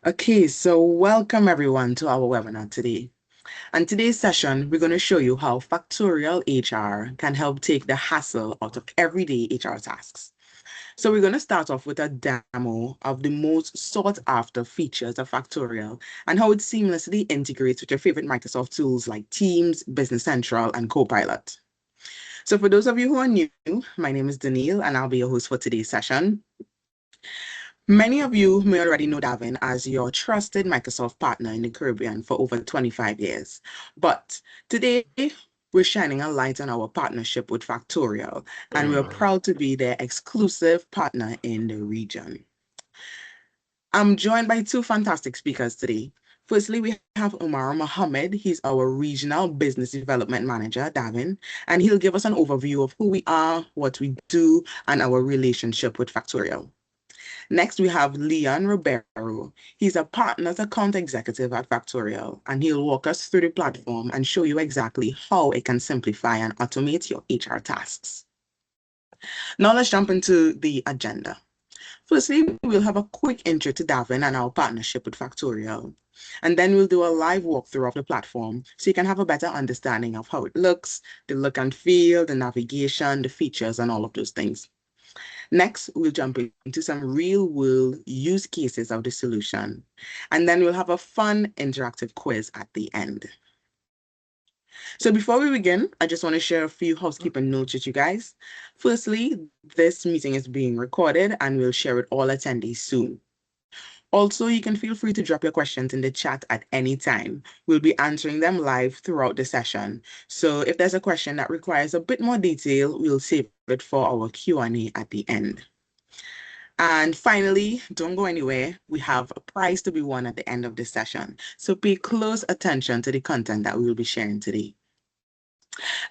Okay, so welcome everyone to our webinar today. And today's session, we're going to show you how Factorial HR can help take the hassle out of everyday HR tasks. So we're going to start off with a demo of the most sought after features of Factorial and how it seamlessly integrates with your favorite Microsoft tools like Teams, Business Central, and Copilot. So for those of you who are new, my name is Danielle and I'll be your host for today's session. Many of you may already know Davyn as your trusted Microsoft partner in the Caribbean for over 25 years. But today, we're shining a light on our partnership with Factorial, and we're proud to be their exclusive partner in the region. I'm joined by two fantastic speakers today. Firstly, we have Umar Mohammed. He's our Regional Business Development Manager, Davyn, and he'll give us an overview of who we are, what we do, and our relationship with Factorial. Next, we have Leon Ribeiro. He's a partners account executive at Factorial, and he'll walk us through the platform and show you exactly how it can simplify and automate your HR tasks. Now let's jump into the agenda. Firstly, we'll have a quick intro to Davyn and our partnership with Factorial. And then we'll do a live walkthrough of the platform so you can have a better understanding of how it looks, the look and feel, the navigation, the features, and all of those things. Next, we'll jump into some real-world use cases of the solution, and then we'll have a fun interactive quiz at the end. So before we begin, I just want to share a few housekeeping notes with you guys. Firstly, this meeting is being recorded and we'll share with all attendees soon. Also, you can feel free to drop your questions in the chat at any time. We'll be answering them live throughout the session. So if there's a question that requires a bit more detail, we'll save it for our Q&A at the end. And finally, don't go anywhere. We have a prize to be won at the end of the session. So pay close attention to the content that we will be sharing today.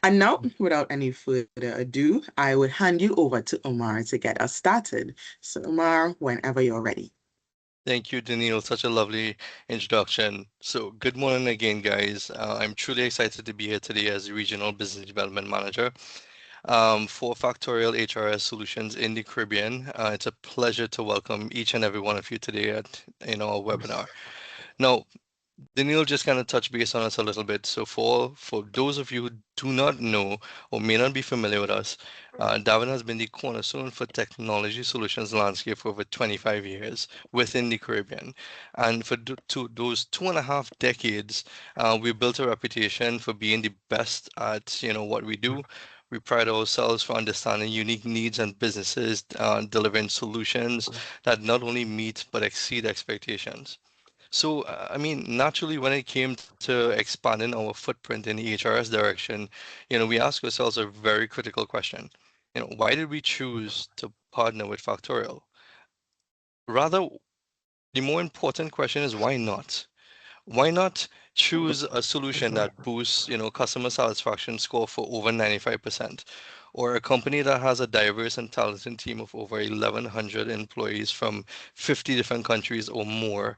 And now, without any further ado, I would hand you over to Omar to get us started. So Omar, whenever you're ready. Thank you, Daniil. Such a lovely introduction. So, good morning again, guys. I'm truly excited to be here today as Regional Business Development Manager for Factorial HRS Solutions in the Caribbean. It's a pleasure to welcome each and every one of you today at our webinar. Now, Daniil just kind of touched base on us a little bit. So for those of you who do not know or may not be familiar with us, Davyn has been the cornerstone for technology solutions landscape for over 25 years within the Caribbean. And for those 2.5 decades, we built a reputation for being the best at what we do. We pride ourselves for understanding unique needs and businesses, delivering solutions that not only meet but exceed expectations. So, I mean, naturally, when it came to expanding our footprint in the HRS direction, we ask ourselves a very critical question. Why did we choose to partner with Factorial? Rather, the more important question is why not? Why not choose a solution that boosts, customer satisfaction score for over 95%, or a company that has a diverse and talented team of over 1,100 employees from 50 different countries or more?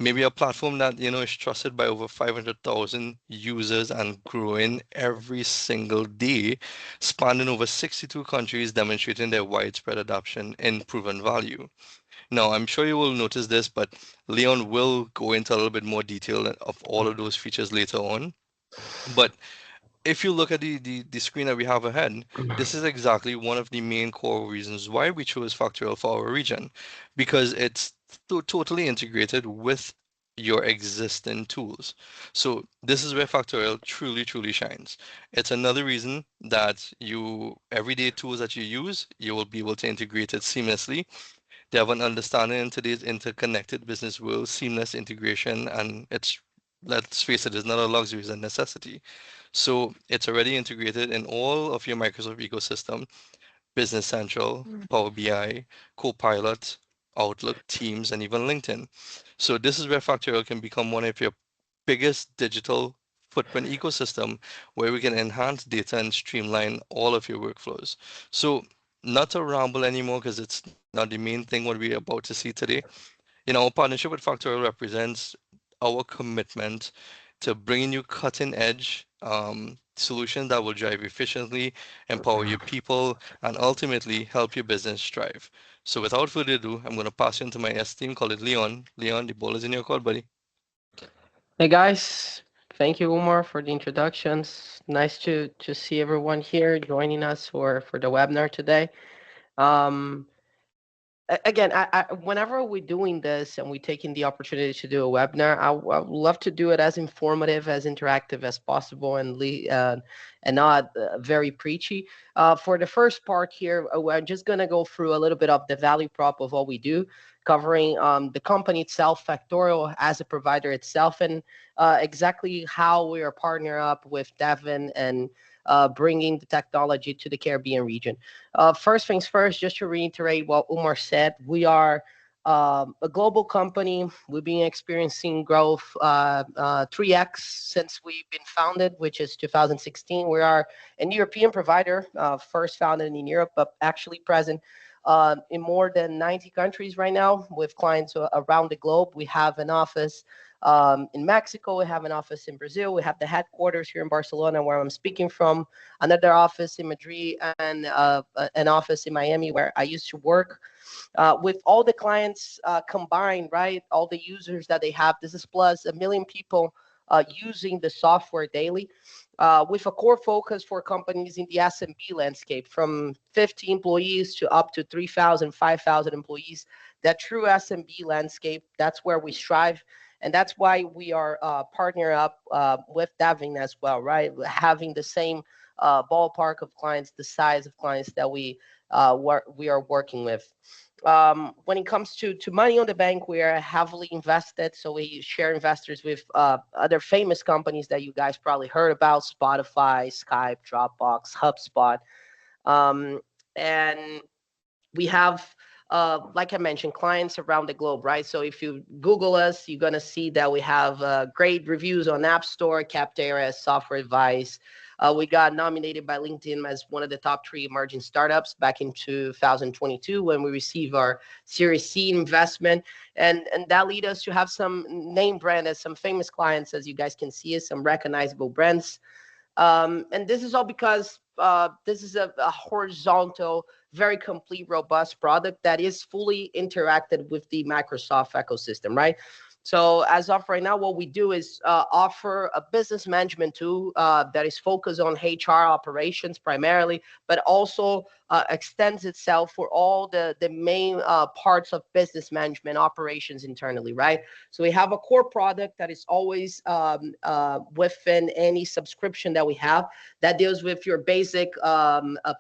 Maybe a platform that, is trusted by over 500,000 users and growing every single day, spanning over 62 countries, demonstrating their widespread adoption and proven value. Now, I'm sure you will notice this, but Leon will go into a little bit more detail of all of those features later on. But if you look at the screen that we have ahead, this is exactly one of the main core reasons why we chose Factorial for our region, because it's totally integrated with your existing tools. So this is where Factorial truly shines. It's another reason that everyday tools that you use, you will be able to integrate it seamlessly. They have an understanding in today's interconnected business world, seamless integration, and let's face it, it's not a luxury, it's a necessity. So it's already integrated in all of your Microsoft ecosystem, Business Central, Power BI, Copilot, Outlook, Teams, and even LinkedIn. So this is where Factorial can become one of your biggest digital footprint ecosystem where we can enhance data and streamline all of your workflows. So not to ramble anymore because it's not the main thing what we're about to see today. Our partnership with Factorial represents our commitment to bringing you cutting edge solutions that will drive efficiently, empower your people, and ultimately help your business thrive. So without further ado, I'm going to pass you into my esteemed colleague Leon. Leon, the ball is in your court, buddy. Hey guys, thank you Umar for the introductions. Nice to see everyone here joining us for the webinar today. Um, Again, whenever we're doing this and we're taking the opportunity to do a webinar, I would love to do it as informative, as interactive as possible, and not very preachy. For the first part here, we're just gonna go through a little bit of the value prop of what we do, covering the company itself, Factorial as a provider itself, and exactly how we are partner up with Davyn and bringing the technology to the Caribbean region. First things first, just to reiterate what Umar said, we are a global company. We've been experiencing growth 3x since we've been founded, which is 2016. We are a European provider, first founded in Europe, but actually present in more than 90 countries right now with clients around the globe. We have an office in Mexico. We have an office in Brazil. We have the headquarters here in Barcelona, where I'm speaking from, another office in Madrid, and an office in Miami, where I used to work. With all the clients combined, right, all the users that they have, this is plus 1 million people using the software daily, with a core focus for companies in the SMB landscape, from 50 employees to up to 3,000, 5,000 employees. That true SMB landscape, that's where we strive. And that's why we are partner up with Davyn as well, right? Having the same ballpark of clients, the size of clients that we are working with. When it comes to money on the bank, we are heavily invested. So we share investors with other famous companies that you guys probably heard about: Spotify, Skype, Dropbox, HubSpot. Um, and we have, like I mentioned, clients around the globe, right? So if you Google us, you're gonna see that we have great reviews on App Store, Capterra, Software Advice. We got nominated by LinkedIn as one of the top 3 emerging startups back in 2022 when we received our Series C investment, and that led us to have some name brand as some famous clients, as you guys can see, as some recognizable brands. And this is all because this is a horizontal, very complete, robust product that is fully interacted with the Microsoft ecosystem, right? So as of right now, what we do is offer a business management tool that is focused on HR operations primarily, but also extends itself for all the main parts of business management operations internally, right? So we have a core product that is always within any subscription that we have that deals with your basic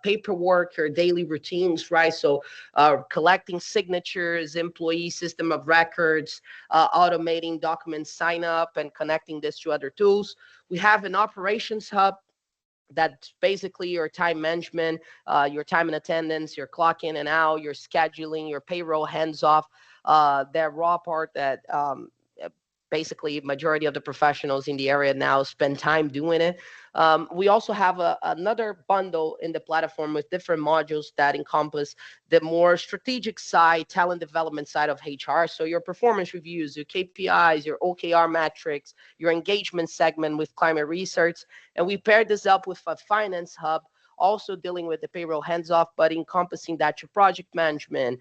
paperwork, your daily routines, right? So collecting signatures, employee system of records, automating document sign up and connecting this to other tools. We have an operations hub that's basically your time management, your time and attendance, your clock in and out, your scheduling, your payroll hands off, that raw part that basically majority of the professionals in the area now spend time doing it. We also have another bundle in the platform with different modules that encompass the more strategic side, talent development side of HR. So your performance reviews, your KPIs, your OKR metrics, your engagement segment with climate research. And we paired this up with a finance hub, also dealing with the payroll hands-off, but encompassing that to project management,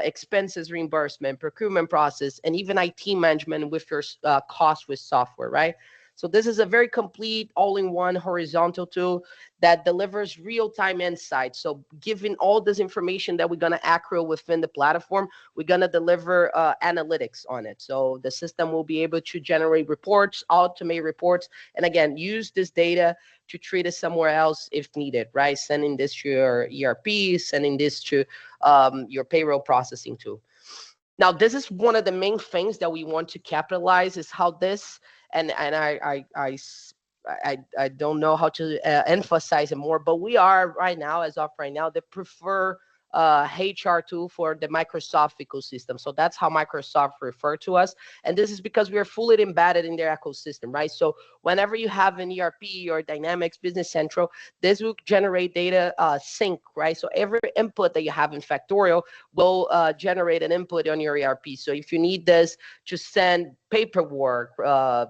expenses reimbursement, procurement process, and even IT management with your cost with software, right? So this is a very complete all-in-one horizontal tool that delivers real-time insights. So given all this information that we're going to accrue within the platform, we're going to deliver analytics on it. So the system will be able to generate reports, automate reports, and again, use this data to treat it somewhere else if needed, right? Sending this to your ERP, sending this to your payroll processing tool. Now, this is one of the main things that we want to capitalize is how this, and I don't know how to emphasize it more, but we are right now, as of right now, the preferred HR tool for the Microsoft ecosystem. So that's how Microsoft refer to us. And this is because we are fully embedded in their ecosystem, right? So whenever you have an ERP or Dynamics Business Central, this will generate data sync, right? So every input that you have in Factorial will generate an input on your ERP. So if you need this to send paperwork,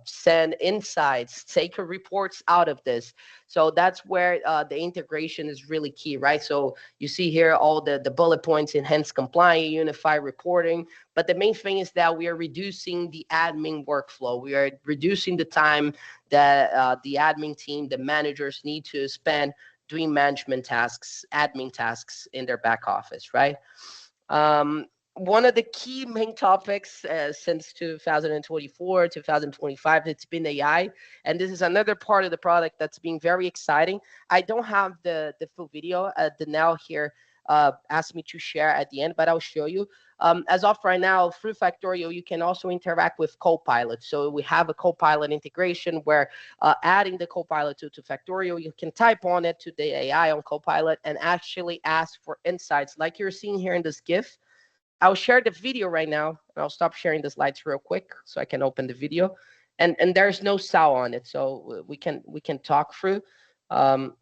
send insights, take reports out of this. So that's where the integration is really key, right? So you see here all the bullet points: enhance compliance, unify reporting. But the main thing is that we are reducing the admin workflow. We are reducing the time that the admin team, the managers need to spend doing management tasks, admin tasks in their back office, right? Um, One of the key main topics since 2024, 2025, it's been AI. And this is another part of the product that's been very exciting. I don't have the full video. Danelle here asked me to share at the end, but I'll show you. As of right now, through Factorial, you can also interact with Copilot. So we have a Copilot integration where adding the Copilot to Factorial, you can type on it to the AI on Copilot and actually ask for insights like you're seeing here in this GIF. I'll share the video right now, and I'll stop sharing the slides real quick so I can open the video. And there's no sound on it, so we can talk through. Um,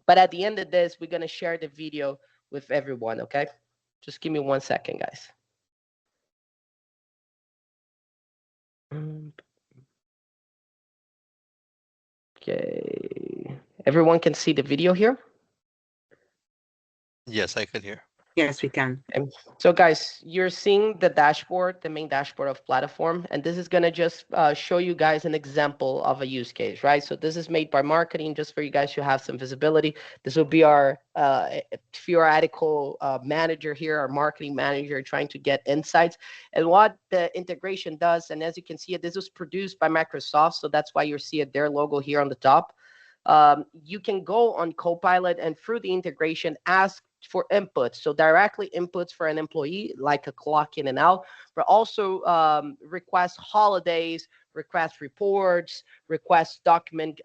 but at the end of this, we're gonna share the video with everyone. Okay, just give me 1 second, guys. Okay, everyone can see the video here. Yes, I could hear. Yes, we can. So guys, you're seeing the dashboard, the main dashboard of platform, and this is gonna just show you guys an example of a use case, right? So this is made by marketing just for you guys to have some visibility. This will be our theoretical manager here, our marketing manager trying to get insights. And what the integration does, and as you can see, this was produced by Microsoft, so that's why you see their logo here on the top. You can go on Copilot and through the integration ask for inputs, so directly inputs for an employee like a clock in and out, but also request holidays, request reports, request document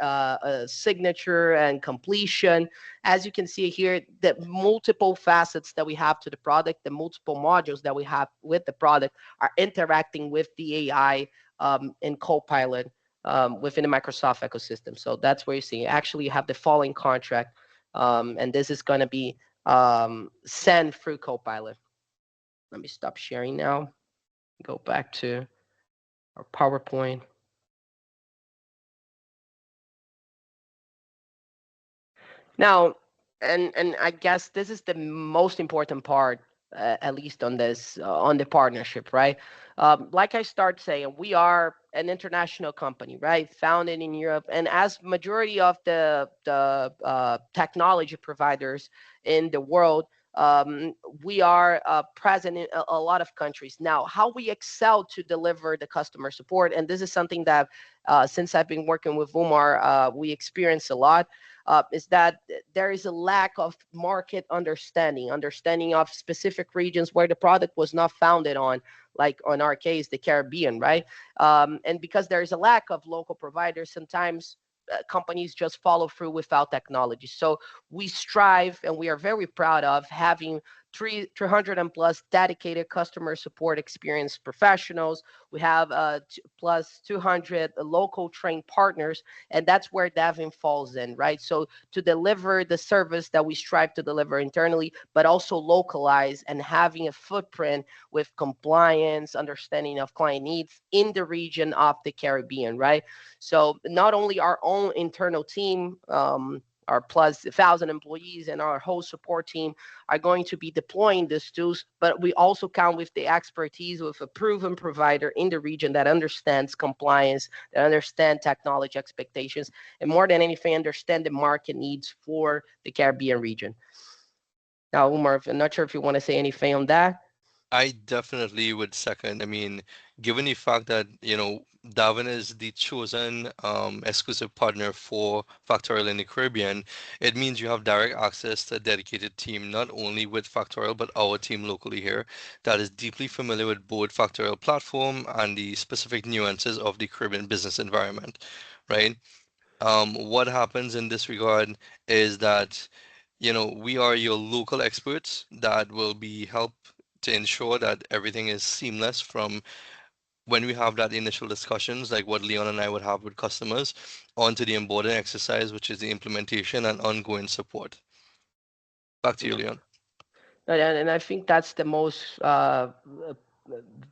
signature and completion. As you can see here, the multiple facets that we have to the product, the multiple modules that we have with the product are interacting with the AI in Copilot within the Microsoft ecosystem. So that's where you see actually you have the following contract, and this is going to be sent through Copilot. Let me stop sharing now. Go back to our PowerPoint. Now, and I guess this is the most important part, at least on this on the partnership, right? Like I start saying, we are an international company, right? Founded in Europe, and as majority of the technology providers in the world, we are present in a lot of countries. Now, how we excel to deliver the customer support, and this is something that since I've been working with Umar, we experience a lot is that there is a lack of market understanding of specific regions where the product was not founded on, like on our case, the Caribbean, right? And because there is a lack of local providers, sometimes companies just follow through without technology. So we strive and we are very proud of having 300 and plus dedicated customer support experience professionals. We have plus 200 local trained partners, and that's where Davyn falls in, right? So to deliver the service that we strive to deliver internally, but also localize and having a footprint with compliance, understanding of client needs in the region of the Caribbean, right? So not only our own internal team, our plus 1,000 employees and our whole support team are going to be deploying these tools, but we also count with the expertise with a proven provider in the region that understands compliance, that understand technology expectations, and more than anything, understand the market needs for the Caribbean region. Now, Umar, I'm not sure if you want to say anything on that. I definitely would second. I mean, given the fact that, Davin is the chosen exclusive partner for Factorial in the Caribbean, it means you have direct access to a dedicated team, not only with Factorial, but our team locally here that is deeply familiar with both Factorial platform and the specific nuances of the Caribbean business environment, right? What happens in this regard is that we are your local experts that will be help to ensure that everything is seamless from when we have that initial discussions, like what Leon and I would have with customers, onto the onboarding exercise, which is the implementation and ongoing support. Back to you, Yeah. Leon. And I think that's the most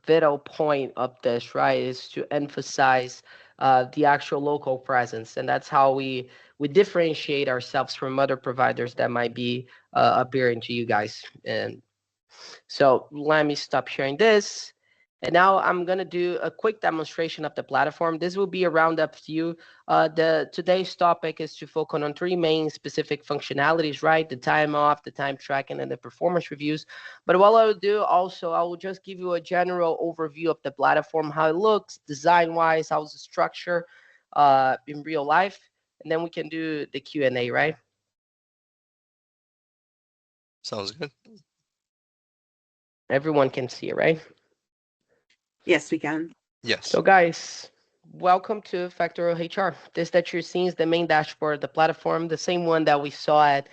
vital point of this, right, is to emphasize the actual local presence, and that's how we differentiate ourselves from other providers that might be appearing to you guys. And so let me stop sharing this. And now I'm gonna do a quick demonstration of the platform. This will be a roundup view. The today's topic is to focus on three main specific functionalities, right? The time off, the time tracking, and the performance reviews. But what I will do also, I will just give you a general overview of the platform, how it looks, design-wise, how's the structure in real life, and then we can do the Q&A, right? Sounds good. Everyone can see it, right? Yes, we can. Yes. So guys, welcome to Factorial HR. This that you're seeing is the main dashboard of the platform, the same one that we saw at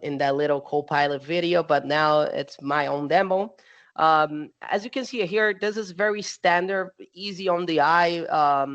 in that little Copilot video, but now it's my own demo. As you can see here, this is very standard, easy on the eye,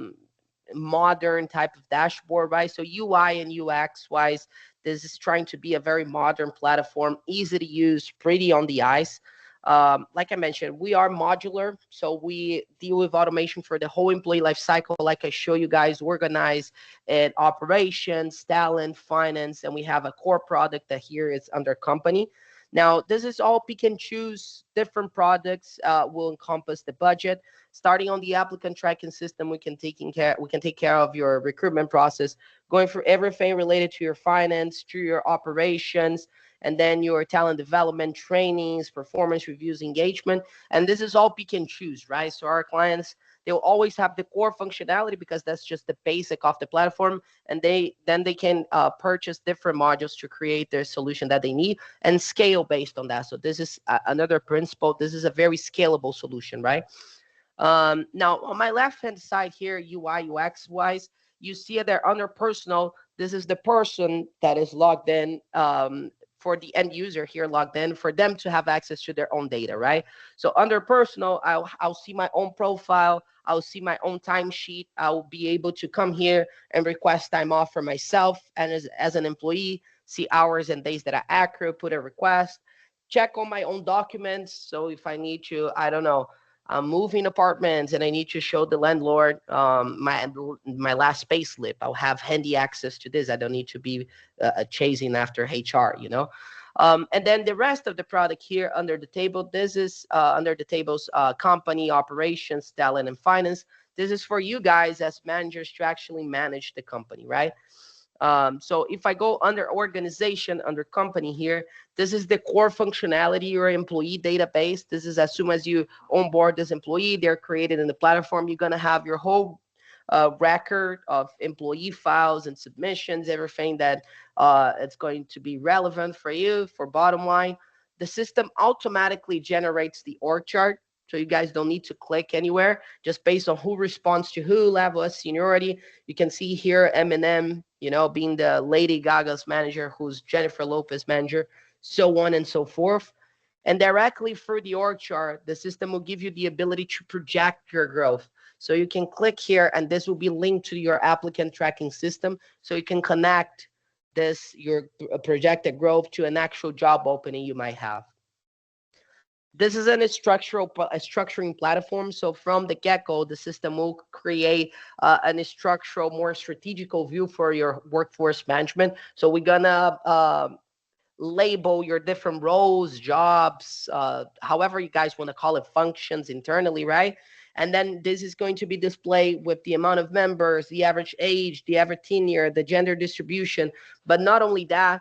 modern type of dashboard, right? So UI and UX wise, this is trying to be a very modern platform, easy to use, pretty on the eyes. Like I mentioned, we are modular, so we deal with automation for the whole employee life cycle. Like I show you guys, organize and operations, talent, finance, and we have a core product that here is under company. Now, this is all pick and choose. Different products will encompass the budget. Starting on the applicant tracking system, we can take care of your recruitment process, going through everything related to your finance, to your operations, and then your talent development trainings, performance reviews, engagement. And this is all pick and choose, right? So our clients, they'll always have the core functionality because that's just the basic of the platform. And they can purchase different modules to create their solution that they need and scale based on that. So this is another principle. This is a very scalable solution, right? Now, on my left-hand side here, UI, UX-wise, you see there under personal, this is the person that is logged in for the end user here logged in for them to have access to their own data, right? So under personal, I'll see my own profile. I'll see my own timesheet. I'll be able to come here and request time off for myself and as an employee, see hours and days that are accurate, put a request, check on my own documents. So if I need to, I don't know, I'm moving apartments and I need to show the landlord my last pay slip. I'll have handy access to this. I don't need to be chasing after HR, you know. And then the rest of the product here under the table, this is under the tables company, operations, talent, and finance. This is for you guys as managers to actually manage the company, right? So if I go under organization, under company here, this is the core functionality, your employee database. This is as soon as you onboard this employee, they're created in the platform. You're going to have your whole record of employee files and submissions, everything that it's going to be relevant for you for bottom line. The system automatically generates the org chart. So you guys don't need to click anywhere, just based on who responds to who, level of seniority. You can see here Eminem, you know, being the Lady Gaga's manager, who's Jennifer Lopez manager, so on and so forth. And directly through the org chart, the system will give you the ability to project your growth. So you can click here and this will be linked to your applicant tracking system. So you can connect this, your projected growth to an actual job opening you might have. This is a structuring platform. So from the get-go, the system will create an structural, more strategical view for your workforce management. So we're gonna label your different roles, jobs, however you guys want to call it, functions internally, right? And then this is going to be displayed with the amount of members, the average age, the average tenure, the gender distribution. But not only that,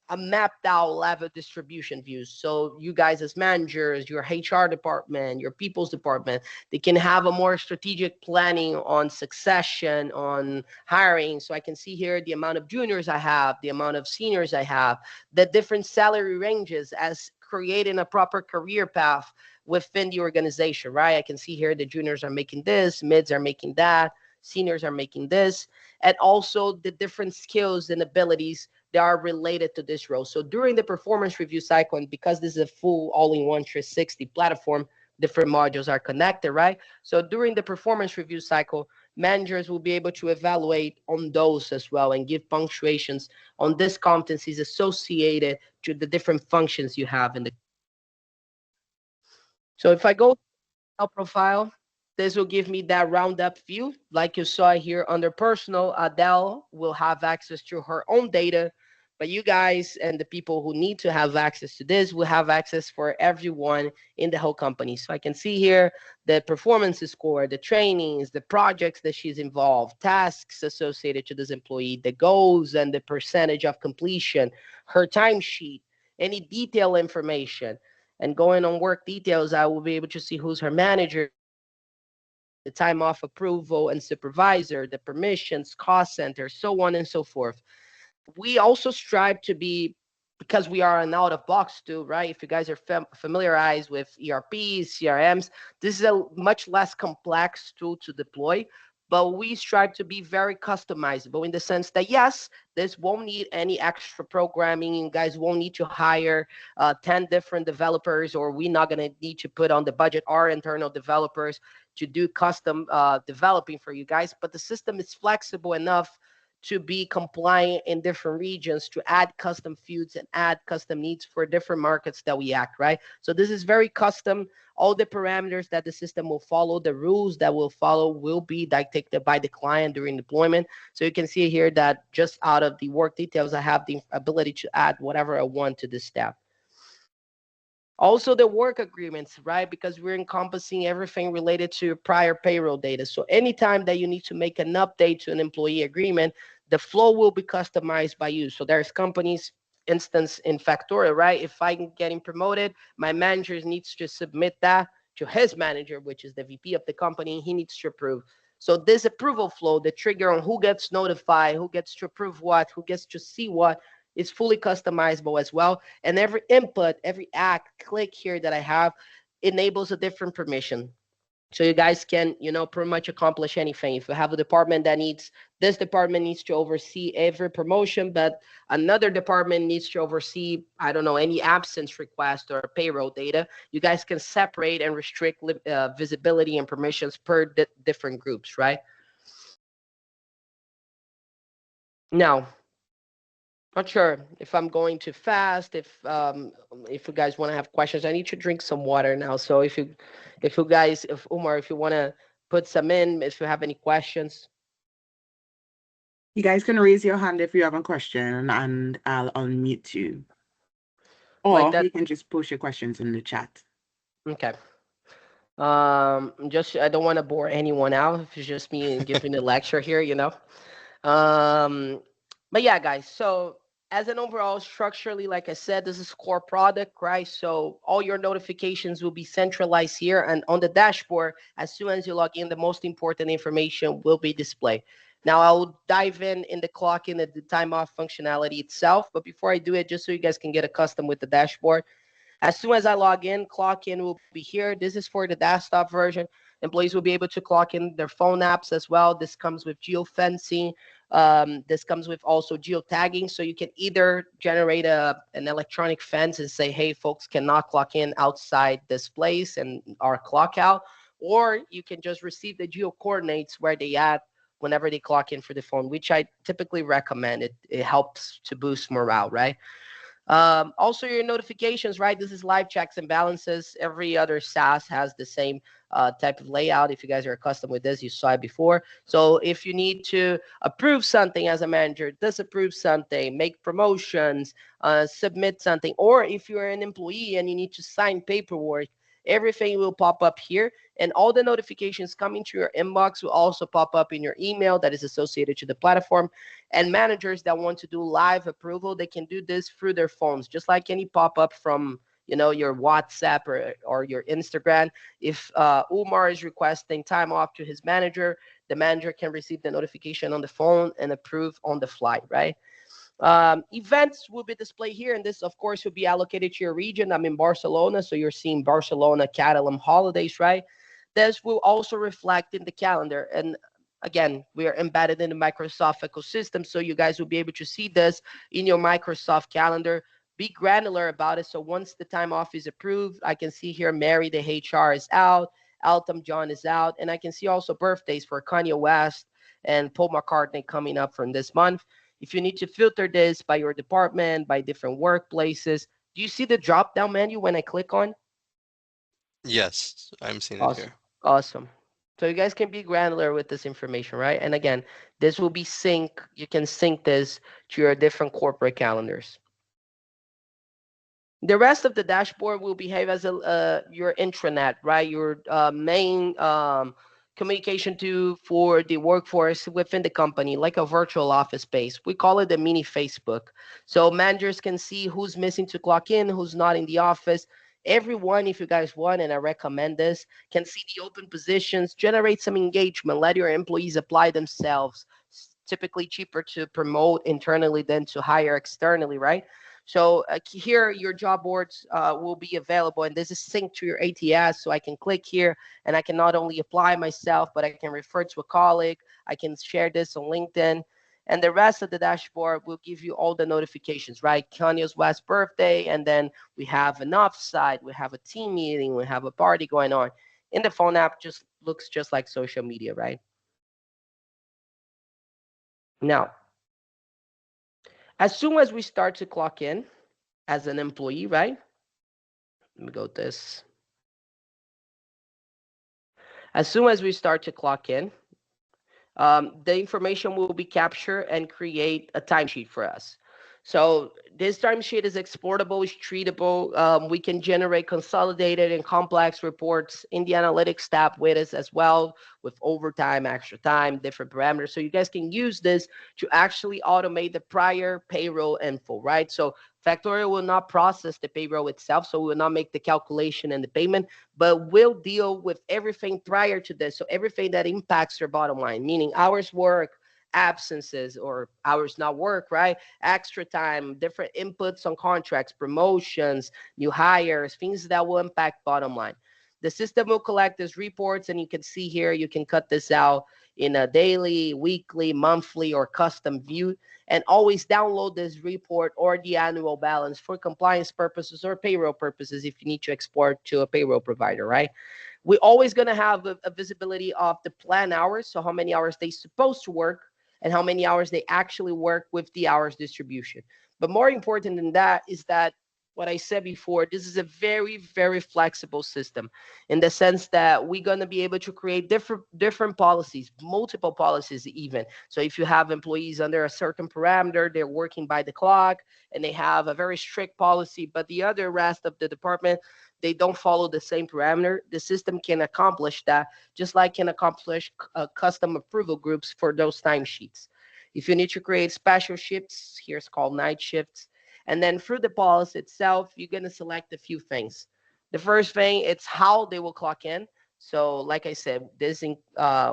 a mapped out level distribution views. So you guys as managers, your HR department, your people's department, they can have a more strategic planning on succession, on hiring. So I can see here the amount of juniors I have, the amount of seniors I have, the different salary ranges as creating a proper career path within the organization, right? I can see here the juniors are making this, mids are making that, seniors are making this, and also the different skills and abilities that are related to this role. So during the performance review cycle, and because this is a full all-in-one 360 platform, different modules are connected, right? So during the performance review cycle, managers will be able to evaluate on those as well and give punctuations on these competencies associated to the different functions you have in the. So if I go profile, this will give me that roundup view. Like you saw here under personal, Adele will have access to her own data, but you guys and the people who need to have access to this will have access for everyone in the whole company. So I can see here the performance score, the trainings, the projects that she's involved, tasks associated to this employee, the goals and the percentage of completion, her timesheet, any detail information. And going on work details, I will be able to see who's her manager, the time off approval and supervisor, the permissions, cost center, so on and so forth. We also strive to be, because we are an out of box tool, right? If you guys are familiarized with ERPs, CRMs, this is a much less complex tool to deploy, but we strive to be very customizable in the sense that, yes, this won't need any extra programming. You guys won't need to hire 10 different developers, or we're not going to need to put on the budget our internal developers to do custom developing for you guys. But the system is flexible enough to be compliant in different regions, to add custom fields and add custom needs for different markets that we act, right? So this is very custom. All the parameters that the system will follow, the rules that will follow will be dictated by the client during deployment. So you can see here that just out of the work details, I have the ability to add whatever I want to this step. Also the work agreements, right? Because we're encompassing everything related to prior payroll data. So anytime that you need to make an update to an employee agreement, the flow will be customized by you. So there's companies, instance in Factorial, right? If I'm getting promoted, my manager needs to submit that to his manager, which is the VP of the company. He needs to approve. So this approval flow, the trigger on who gets notified, who gets to approve what, who gets to see what, is fully customizable as well. And every input, every act, click here that I have enables a different permission. So you guys can, pretty much accomplish anything. If you have a department that needs, this department needs to oversee every promotion, but another department needs to oversee, I don't know, any absence request or payroll data, you guys can separate and restrict visibility and permissions per different groups, right? Now, not sure if I'm going too fast. If you guys want to have questions, I need to drink some water now. So if you guys, if Umar, if you want to put some in, if you have any questions. You guys can raise your hand if you have a question, and I'll unmute you. Like Or that. you can just post your questions in the chat. Okay. Just I don't want to bore anyone out if it's just me giving a lecture here, But yeah, guys. So as an overall structurally, like I said, this is core product, right? So all your notifications will be centralized here, and on the dashboard, as soon as you log in, the most important information will be displayed. Now I'll dive in the clock in the time off functionality itself, but before I do it, just so you guys can get accustomed with the dashboard, as soon as I log in, clock in will be here. This is for the desktop version. Employees will be able to clock in their phone apps as well. This comes with geofencing. This comes with also geotagging. So you can either generate an electronic fence and say, hey, folks cannot clock in outside this place and our clock out. Or you can just receive the geo coordinates where they at whenever they clock in for the phone, which I typically recommend. It helps to boost morale, right? Also, your notifications, right? This is live checks and balances. Every other SaaS has the same type of layout. If you guys are accustomed with this, you saw it before. So if you need to approve something as a manager, disapprove something, make promotions, submit something, or if you're an employee and you need to sign paperwork, everything will pop up here. And all the notifications coming to your inbox will also pop up in your email that is associated to the platform. And managers that want to do live approval, they can do this through their phones, just like any pop-up from your WhatsApp or your Instagram. If Umar is requesting time off to his manager, the manager can receive the notification on the phone and approve on the fly, right? Events will be displayed here, and this, of course, will be allocated to your region. I'm in Barcelona, so you're seeing Barcelona Catalan holidays, right? This will also reflect in the calendar. And again, we are embedded in the Microsoft ecosystem, so you guys will be able to see this in your Microsoft calendar. Be granular about it. So once the time off is approved, I can see here Mary, the HR, is out. Elton John is out. And I can see also birthdays for Kanye West and Paul McCartney coming up from this month. If you need to filter this by your department, by different workplaces, do you see the drop down menu when I click on? Yes, I'm seeing it Awesome. here. Awesome. So you guys can be granular with this information, right? And again, this will be sync. You can sync this to your different corporate calendars. The rest of the dashboard will behave as your intranet, right? Your main communication tool for the workforce within the company, like a virtual office space. We call it the mini Facebook. So managers can see who's missing to clock in, who's not in the office. Everyone, if you guys want, and I recommend this, can see the open positions, generate some engagement, let your employees apply themselves. It's typically cheaper to promote internally than to hire externally, right? So here, your job boards will be available, and this is synced to your ATS. So I can click here, and I can not only apply myself, but I can refer to a colleague. I can share this on LinkedIn, and the rest of the dashboard will give you all the notifications. Right, Kanye's West birthday, and then we have an offsite, we have a team meeting, we have a party going on. In the phone app, just looks just like social media, right? Now, as soon as we start to clock in as an employee, right? Let me go this. As soon as we start to clock in, the information will be captured and create a timesheet for us. So this timesheet is exportable, it's treatable. We can generate consolidated and complex reports in the analytics tab with us as well, with overtime, extra time, different parameters. So you guys can use this to actually automate the prior payroll info, right? So Factorial will not process the payroll itself, so we will not make the calculation and the payment, but we'll deal with everything prior to this. So everything that impacts your bottom line, meaning hours work, absences or hours not work, right? Extra time, different inputs on contracts, promotions, new hires, things that will impact bottom line. The system will collect these reports, and you can see here, you can cut this out in a daily, weekly, monthly, or custom view, and always download this report or the annual balance for compliance purposes or payroll purposes if you need to export to a payroll provider, right? We're always going to have a visibility of the plan hours, so how many hours they supposed to work and how many hours they actually work with the hours distribution. But more important than that is that what I said before, this is a very, very flexible system in the sense that we're going to be able to create different policies, multiple policies even. So if you have employees under a certain parameter, they're working by the clock and they have a very strict policy, but the other rest of the department, they don't follow the same parameter, the system can accomplish that, just like can accomplish custom approval groups for those timesheets. If you need to create special shifts, here's called night shifts. And then through the policy itself, you're going to select a few things. The first thing, it's how they will clock in. So, like I said, this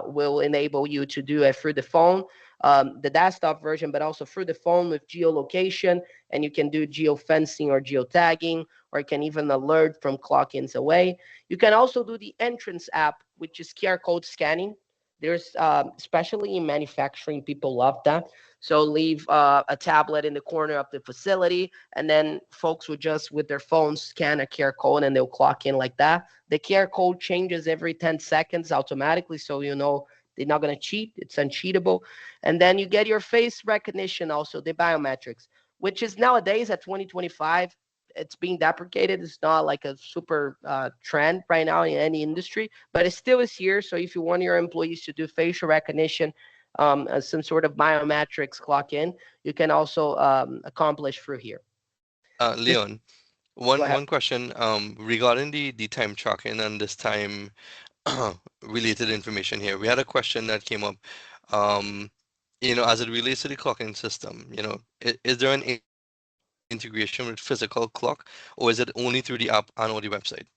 will enable you to do it through the phone, the desktop version, but also through the phone with geolocation. And you can do geofencing or geotagging, or you can even alert from clock ins away. You can also do the entrance app, which is QR code scanning. There's, especially in manufacturing, people love that. So leave a tablet in the corner of the facility, and then folks will just, with their phones, scan a QR code and they'll clock in like that. The QR code changes every 10 seconds automatically, so you know they're not going to cheat. It's uncheatable. And then you get your face recognition also, the biometrics, which is nowadays at 2025, it's being deprecated. It's not like a super trend right now in any industry, but it still is here. So if you want your employees to do facial recognition, some sort of biometrics clock in, you can also accomplish through here. This, Leon, go ahead. one question regarding the time tracking and this time related information here. We had a question that came up, um, as it relates to the clocking system, is there an integration with physical clock, or is it only through the app and or the website?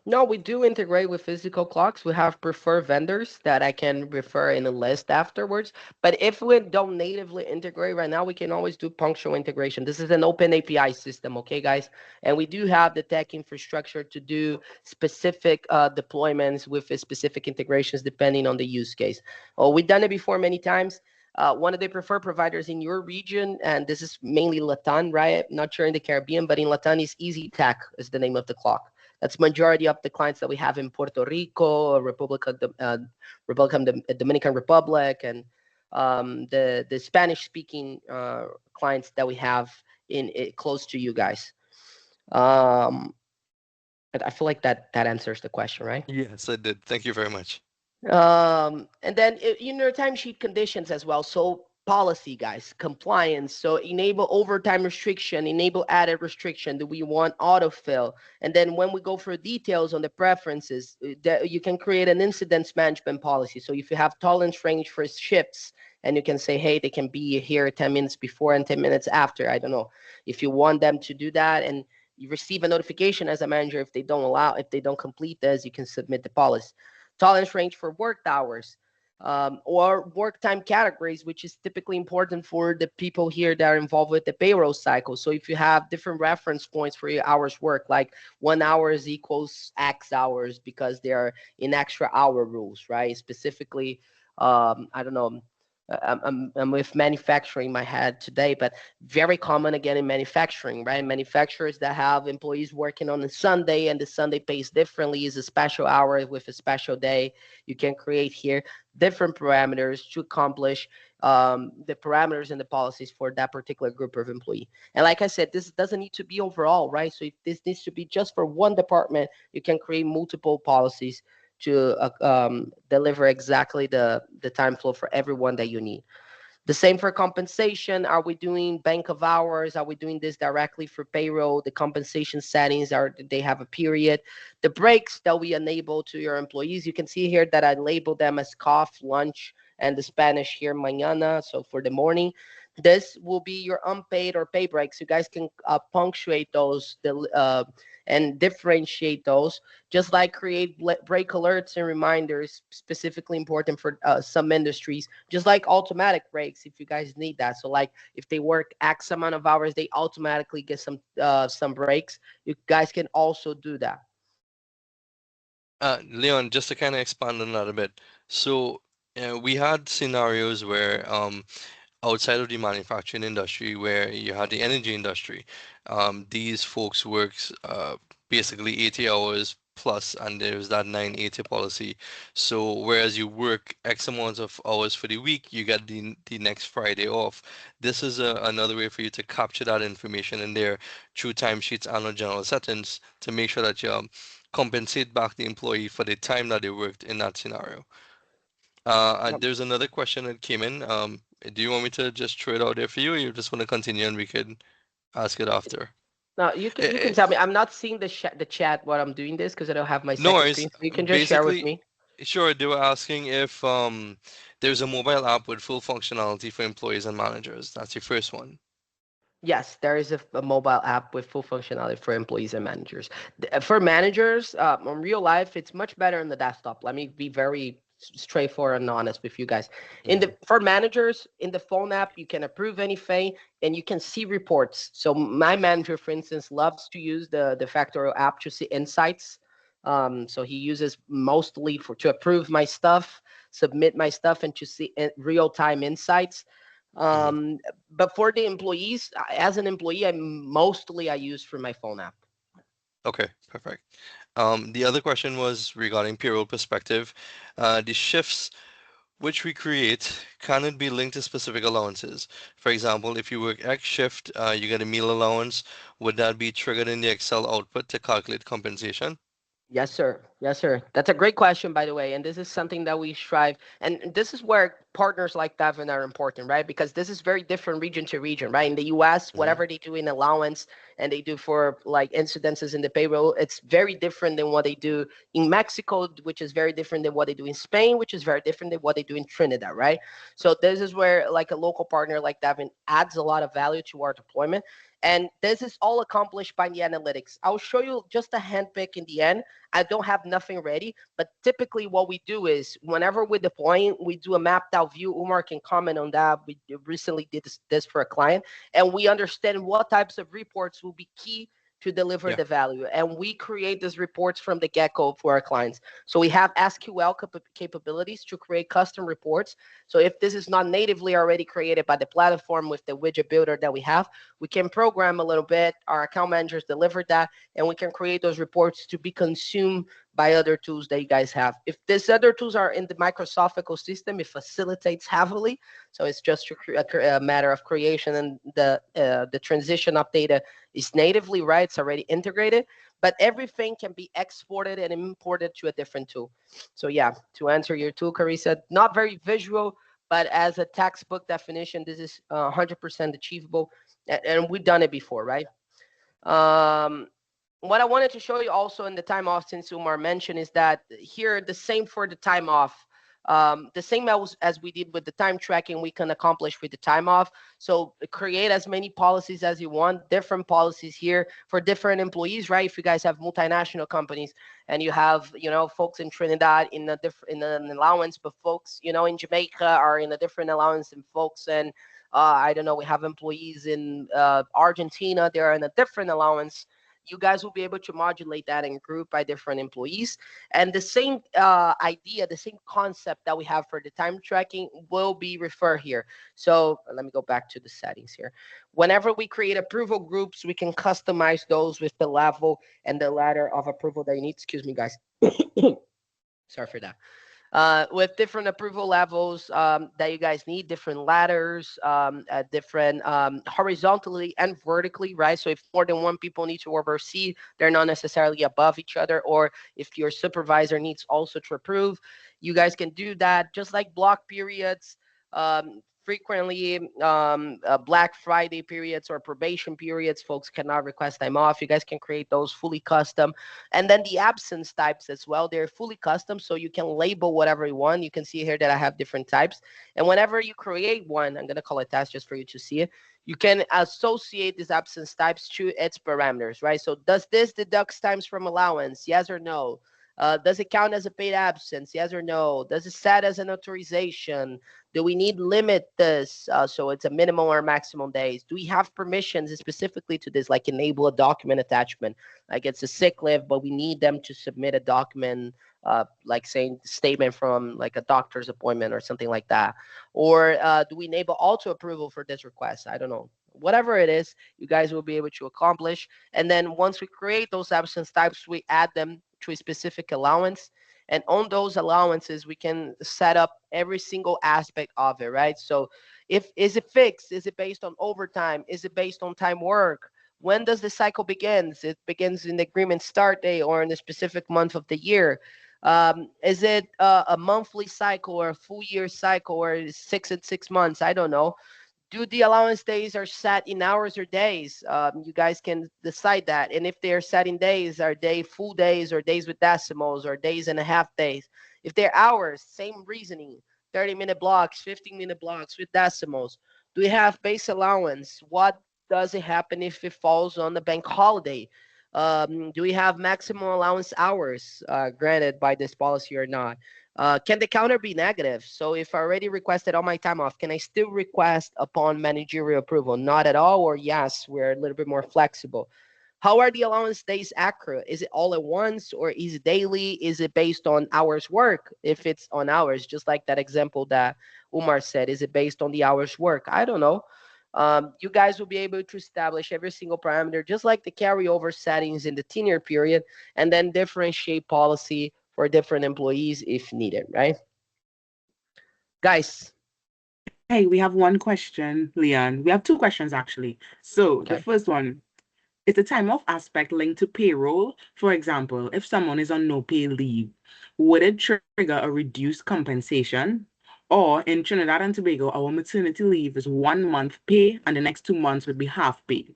No, we do integrate with physical clocks. We have preferred vendors that I can refer in a list afterwards. But if we don't natively integrate right now, we can always do punctual integration. This is an open API system, okay, guys? And we do have the tech infrastructure to do specific deployments with specific integrations depending on the use case. Oh, we've done it before many times. One of the preferred providers in your region, and this is mainly Latam, right? Not sure in the Caribbean, but in Latam is Easy Tech is the name of the clock. That's majority of the clients that we have in Puerto Rico, Dominican Republic, and the Spanish speaking clients that we have in close to you guys. Um, I feel like that answers the question, right? Yes, I did. Thank you very much. And then timesheet conditions as well. So policy, guys, compliance. So enable overtime restriction, enable added restriction. Do we want autofill? And then when we go for details on the preferences, that you can create an incidents management policy. So if you have tolerance range for shifts, and you can say, hey, they can be here 10 minutes before and 10 minutes after. I don't know if you want them to do that, and you receive a notification as a manager if they don't complete this, you can submit the policy. Tolerance range for work hours, or work time categories, which is typically important for the people here that are involved with the payroll cycle. So if you have different reference points for your hours work, like 1 hour is equals X hours because they are in extra hour rules, right? Specifically, I don't know. I'm with manufacturing in my head today, but very common again in manufacturing, right? Manufacturers that have employees working on a Sunday and the Sunday pays differently is a special hour with a special day. You can create here different parameters to accomplish the parameters and the policies for that particular group of employee. And like I said, this doesn't need to be overall, right? So if this needs to be just for one department, you can create multiple policies to deliver exactly the time flow for everyone that you need. The same for compensation. Are we doing bank of hours? Are we doing this directly for payroll? The compensation settings, are they have a period? The breaks that we enable to your employees, you can see here that I label them as cough, lunch, and the Spanish here, mañana, so for the morning. This will be your unpaid or pay breaks. You guys can punctuate those and differentiate those, just like create break alerts and reminders, specifically important for some industries, just like automatic breaks if you guys need that. So like if they work X amount of hours, they automatically get some breaks. You guys can also do that. Leon, just to kind of expand on that a bit. So, we had scenarios where outside of the manufacturing industry where you had the energy industry. These folks works basically 80 hours plus, and there's that 980 policy. So whereas you work X amount of hours for the week, you get the next Friday off. This is another way for you to capture that information in there through timesheets and on general settings to make sure that you compensate back the employee for the time that they worked in that scenario. And there's another question that came in. Do you want me to just throw it out there for you, or you just want to continue and we could ask it after? Now Eh, you can eh, tell me. I'm not seeing the chat while I'm doing this because I don't have my no second worries. screen. So you can just share with Basically, me. sure, they were asking if there's a mobile app with full functionality for employees and managers. That's your first one. Yes, there is a mobile app with full functionality for employees and managers. For managers, in real life, it's much better in the desktop. Let me be very straightforward and honest with you guys. Hmm. For managers, in the phone app, you can approve anything and you can see reports. So my manager, for instance, loves to use the Factorial app to see insights. So he uses mostly to approve my stuff, submit my stuff, and to see real time insights. Hmm. Um, but for the employees, as an employee, I use for my phone app. Okay, perfect. The other question was regarding payroll perspective. The shifts which we create, can it be linked to specific allowances? For example, if you work X shift, you get a meal allowance. Would that be triggered in the Excel output to calculate compensation? Yes, sir. Yes, sir. That's a great question, by the way. And this is something that we strive. And this is where partners like Davyn are important, right? Because this is very different region to region, right? In the US, Hmm. whatever they do in allowance and they do for like incidences in the payroll, it's very different than what they do in Mexico, which is very different than what they do in Spain, which is very different than what they do in Trinidad, right? So this is where like a local partner like Davyn adds a lot of value to our deployment. And this is all accomplished by the analytics. I'll show you just a handpick in the end. I don't have nothing ready, but typically what we do is whenever we're deploying, we do a mapped out view. Umar can comment on that. We recently did this for a client, and we understand what types of reports will be key to deliver Yeah. the value. And we create these reports from the get-go for our clients. So we have SQL capabilities to create custom reports. So if this is not natively already created by the platform with the widget builder that we have, we can program a little bit. Our account managers deliver that, and we can create those reports to be consumed by other tools that you guys have. If these other tools are in the Microsoft ecosystem, it facilitates heavily. So it's just a matter of creation, and the transition of data is natively right. It's already integrated. but everything can be exported and imported to a different tool. So yeah, to answer your tool, Carissa, not very visual, but as a textbook definition, this is 100% achievable, and we've done it before, right? Um, what I wanted to show you also in the time off, since Umar mentioned, is that here the same for the time off. The same as we did with the time tracking, we can accomplish with the time off. So create as many policies as you want, different policies here for different employees, right? If you guys have multinational companies and you have, folks in Trinidad in a different in an allowance, but folks, in Jamaica are in a different allowance than folks in, I don't know, we have employees in Argentina, they're in a different allowance. You guys will be able to modulate that and group by different employees. And the same idea, the same concept that we have for the time tracking will be referred here. So let me go back to the settings here. Whenever we create approval groups, we can customize those with the level and the ladder of approval that you need. Excuse me, guys. Sorry for that. With different approval levels that you guys need, different ladders, different horizontally and vertically, right? So if more than one people need to oversee, they're not necessarily above each other, or if your supervisor needs also to approve, you guys can do that. Just like block periods, frequently Black Friday periods or probation periods, folks cannot request time off. You guys can create those fully custom. And then the absence types as well, they're fully custom, so you can label whatever you want. You can see here that I have different types. And whenever you create one, I'm going to call it test just for you to see it, you can associate these absence types to its parameters, right? So does this deduct times from allowance? Yes or no? Does it count as a paid absence? Yes or no? Does it set as an authorization? Do we need limit this so it's a minimum or maximum days? Do we have permissions specifically to this, like enable a document attachment? Like it's a sick leave, but we need them to submit a document, like saying statement from like a doctor's appointment or something like that. Or do we enable auto approval for this request? I don't know. Whatever it is, you guys will be able to accomplish. And then once we create those absence types, we add them to a specific allowance. And on those allowances, we can set up every single aspect of it, right? So if is it fixed? Is it based on overtime? Is it based on time work? When does the cycle begins? It begins in the agreement start date or in a specific month of the year. Is it a monthly cycle or a full year cycle or 6 and 6 months? I don't know. Do the allowance days are set in hours or days? You guys can decide that. And if they're set in days, are they full days or days with decimals or days and a half days? If they're hours, same reasoning, 30-minute blocks, 15-minute blocks with decimals. Do we have base allowance? What does it happen if it falls on the bank holiday? Do we have maximum allowance hours granted by this policy or not? Can the counter be negative? So if I already requested all my time off, can I still request upon managerial approval? Not at all, or yes, we're a little bit more flexible. How are the allowance days accurate? Is it all at once or is it daily? Is it based on hours work? If it's on hours, just like that example that Umar said, is it based on the hours work? I don't know. You guys will be able to establish every single parameter, just like the carryover settings in the tenure period, and then differentiate policy for different employees if needed, right? Guys. Hey, we have one question, Leon. We have two questions actually. So the Okay. first one, is the time off aspect linked to payroll? For example, if someone is on no pay leave, would it trigger a reduced compensation? Or in Trinidad and Tobago, our maternity leave is 1 month pay and the next 2 months would be half pay.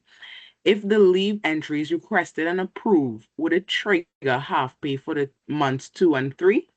If the leave entry is requested and approved, would it trigger half pay for the months 2 and 3?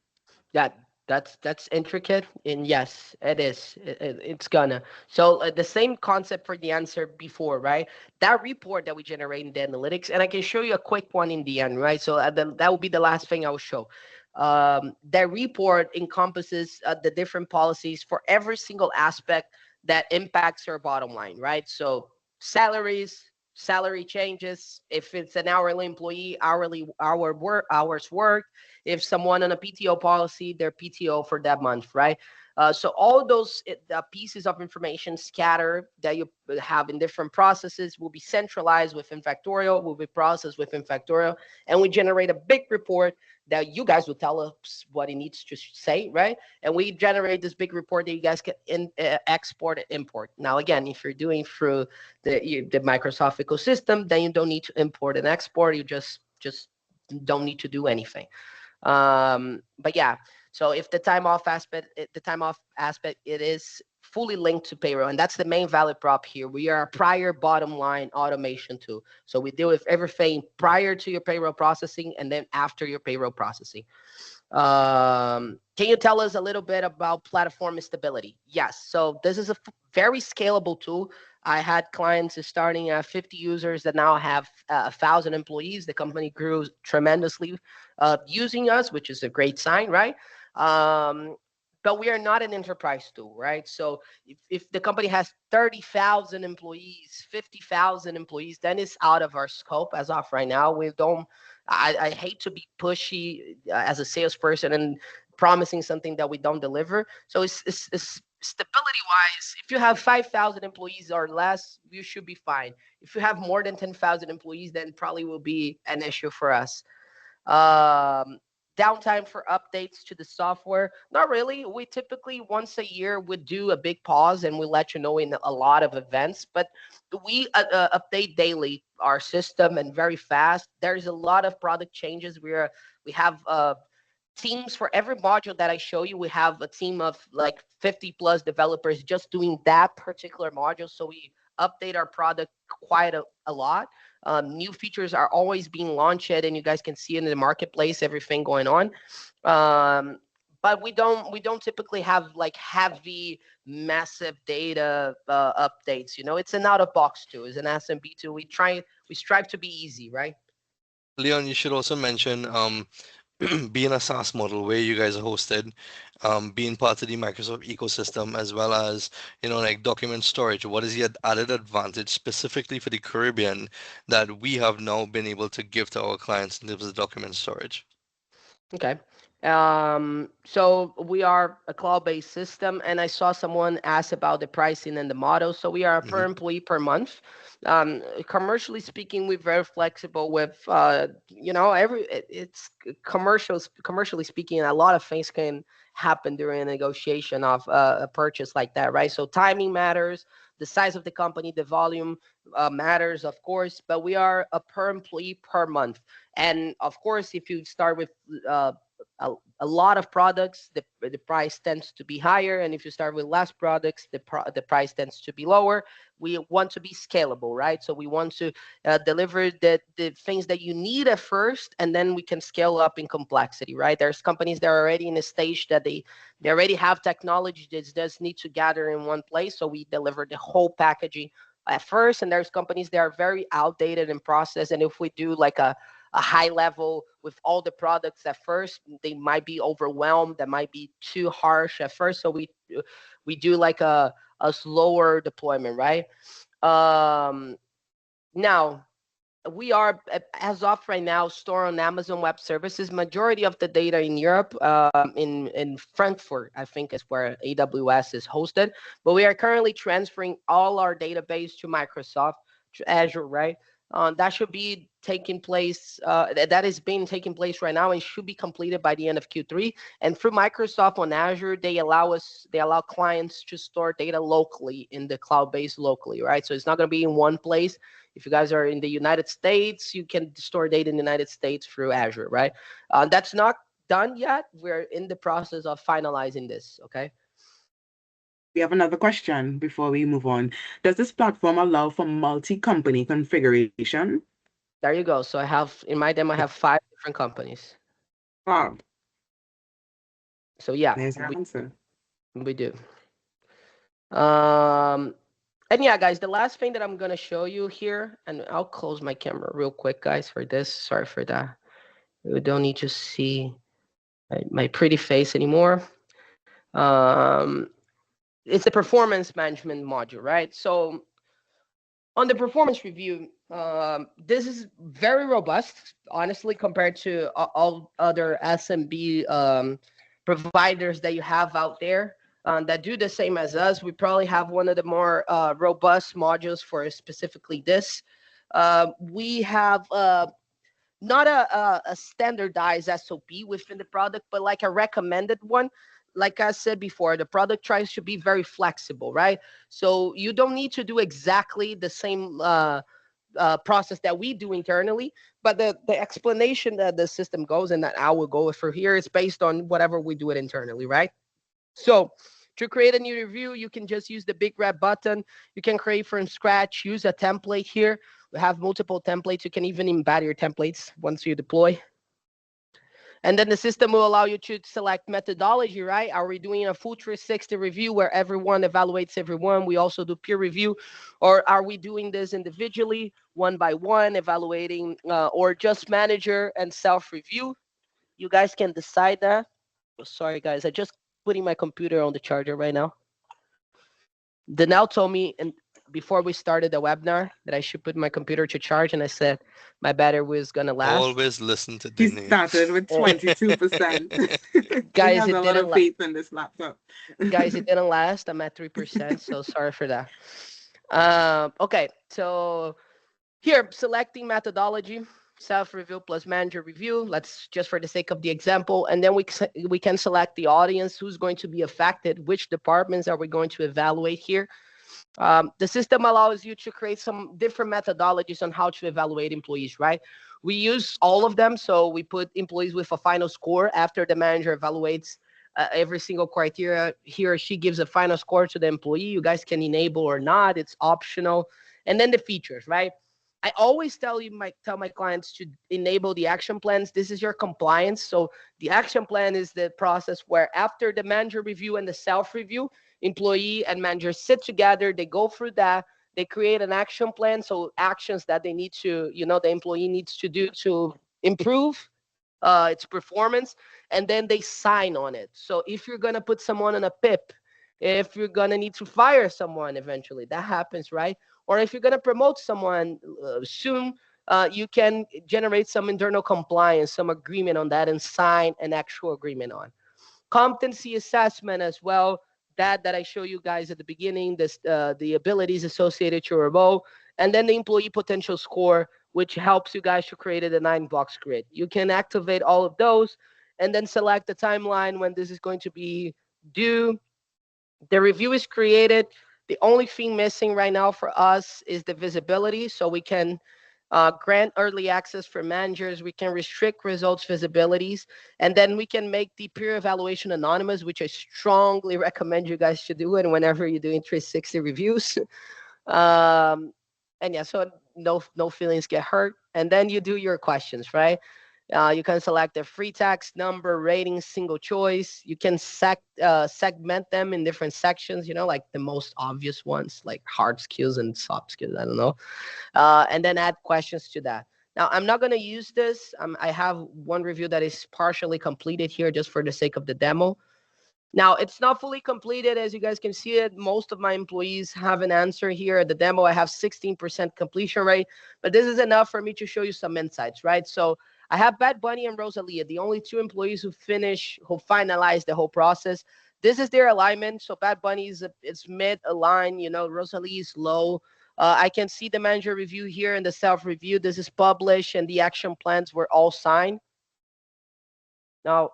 Yeah, that's intricate, and yes, it is. It's gonna. So the same concept for the answer before, right? That report that we generate in the analytics, and I can show you a quick one in the end, right? So that will be the last thing I will show. That report encompasses the different policies for every single aspect that impacts your bottom line, right? So salaries, salary changes. If it's an hourly employee, hours worked. If someone on a PTO policy, their PTO for that month, right? So all those pieces of information scattered that you have in different processes will be centralized within Factorial, will be processed within Factorial, and we generate a big report that you guys will tell us what it needs to say, right? And we generate this big report that you guys can export and import. Now, again, if you're doing through the Microsoft ecosystem, then you don't need to import and export. You just just don't need to do anything. But yeah, so if the time off aspect, it is fully linked to payroll, and that's the main value prop here. We are a prior bottom line automation tool, so we deal with everything prior to your payroll processing and then after your payroll processing. Can you tell us a little bit about platform stability? Yes. So this is a very scalable tool. I had clients starting at 50 users that now have 1,000 employees. The company grew tremendously using us, which is a great sign, right? But we are not an enterprise tool, right? So if the company has 30,000 employees, 50,000 employees, then it's out of our scope as of right now. We don't. I hate to be pushy as a salesperson and promising something that we don't deliver. So it's stability wise, if you have 5,000 employees or less, you should be fine. If you have more than 10,000 employees, then probably will be an issue for us. Um, Downtime for updates to the software, not really. We typically once a year would do a big pause and we let you know in a lot of events, but we update daily our system and very fast. There's a lot of product changes. We have teams for every module that I show you. We have a team of like 50 plus developers just doing that particular module. So we update our product quite a lot. New features are always being launched, and you guys can see in the marketplace everything going on. But we don't typically have like heavy, massive data updates. It's an out of box tool. It's an SMB tool. We strive to be easy, right? Leon, you should also mention being a SaaS model where you guys are hosted, being part of the Microsoft ecosystem, as well as, like document storage. What is the added advantage specifically for the Caribbean that we have now been able to give to our clients in terms of document storage? Okay. So we are a cloud-based system, and I saw someone ask about the pricing and the model. So we are per Mhm. employee per month. Commercially speaking, we're very flexible with, it's commercially speaking, a lot of things can happen during a negotiation of a purchase like that, right? So timing matters, the size of the company, the volume matters, of course, but we are a per employee per month. And of course, if you start with uh, a lot of products, the price tends to be higher. And if you start with less products, the price tends to be lower. We want to be scalable, right? So we want to deliver the things that you need at first, and then we can scale up in complexity, right? There's companies that are already in a stage that they already have technology that does need to gather in one place. So we deliver the whole packaging at first, and there's companies that are very outdated in process. And if we do like a high level with all the products at first, they might be overwhelmed, that might be too harsh at first. So we do like a slower deployment, right? Now we are, as of right now, store on Amazon Web Services. Majority of the data in Europe, in Frankfurt, I think is where AWS is hosted. But we are currently transferring all our database to Microsoft, to Azure, right? That should be taking place. That is being taking place right now and should be completed by the end of Q3. And through Microsoft on Azure, they allow clients to store data locally in the cloud base locally, right? So it's not going to be in one place. If you guys are in the United States, you can store data in the United States through Azure, right? That's not done yet. We're in the process of finalizing this, okay? We have another question before we move on. Does this platform allow for multi-company configuration? There you go. So I have, in my demo, I have 5 different companies. Wow, So yeah, there's your answer. we do. And yeah, guys, the last thing that I'm going to show you here, and I'll close my camera real quick, guys, for this. Sorry for that. We don't need to see my pretty face anymore. It's the performance management module, right? So on the performance review, this is very robust, honestly, compared to all other SMB providers that you have out there that do the same as us. We probably have one of the more robust modules for specifically this. We have not a standardized SOP within the product, but like a recommended one. Like I said before, the product tries to be very flexible, right? So you don't need to do exactly the same process that we do internally, but the explanation that the system goes and that I will go through here is based on whatever we do it internally, right? So to create a new review, you can just use the big red button. You can create from scratch, use a template here. We have multiple templates. You can even embed your templates once you deploy. And then the system will allow you to select methodology, right? Are we doing a full 360 review where everyone evaluates everyone? We also do peer review. Or are we doing this individually, one by one, evaluating, or just manager and self-review? You guys can decide that. Oh, sorry, guys. I just putting my computer on the charger right now. Danelle told me and before we started the webinar that I should put my computer to charge, and I said my battery was gonna last. Always listen to He Denise. started with 22%. He Guys, has a it lot didn't of faith in this laptop. guys, it didn't last. I'm at 3%, so sorry for that. Okay, so here, selecting methodology, self-review plus manager review. Let's just for the sake of the example, and then we can select the audience, who's going to be affected, which departments are we going to evaluate here. The system allows you to create some different methodologies on how to evaluate employees, right? We use all of them. So we put employees with a final score after the manager evaluates every single criteria. He or she gives a final score to the employee. You guys can enable or not. It's optional. And then the features, right? I always tell my clients to enable the action plans. This is your compliance. So the action plan is the process where after the manager review and the self review, employee and manager sit together, they go through that, they create an action plan, so actions that they need to, the employee needs to do to improve its performance, and then they sign on it. So if you're going to put someone on a PIP, if you're going to need to fire someone eventually, that happens, right? Or if you're going to promote someone soon, you can generate some internal compliance, some agreement on that, and sign an actual agreement on competency assessment as well. That I show you guys at the beginning, this the abilities associated to your role, and then the employee potential score, which helps you guys to create a 9-box grid. You can activate all of those, and then select the timeline when this is going to be due. The review is created. The only thing missing right now for us is the visibility, so we can grant early access for managers. We can restrict results visibilities, and then we can make the peer evaluation anonymous, which I strongly recommend you guys should do it whenever you're doing 360 reviews. And yeah, so no feelings get hurt. And then you do your questions, right? You can select a free text, number, rating, single choice. You can segment them in different sections, like the most obvious ones, like hard skills and soft skills. I don't know. And then add questions to that. Now, I'm not going to use this. I have one review that is partially completed here just for the sake of the demo. Now, it's not fully completed. As you guys can see it, most of my employees have an answer here. At the demo, I have 16% completion rate, but this is enough for me to show you some insights, right? So I have Bad Bunny and Rosalia, the only two employees who finalized the whole process. This is their alignment. So Bad Bunny is mid-align, Rosalia is low. I can see the manager review here and the self-review. This is published, and the action plans were all signed. Now,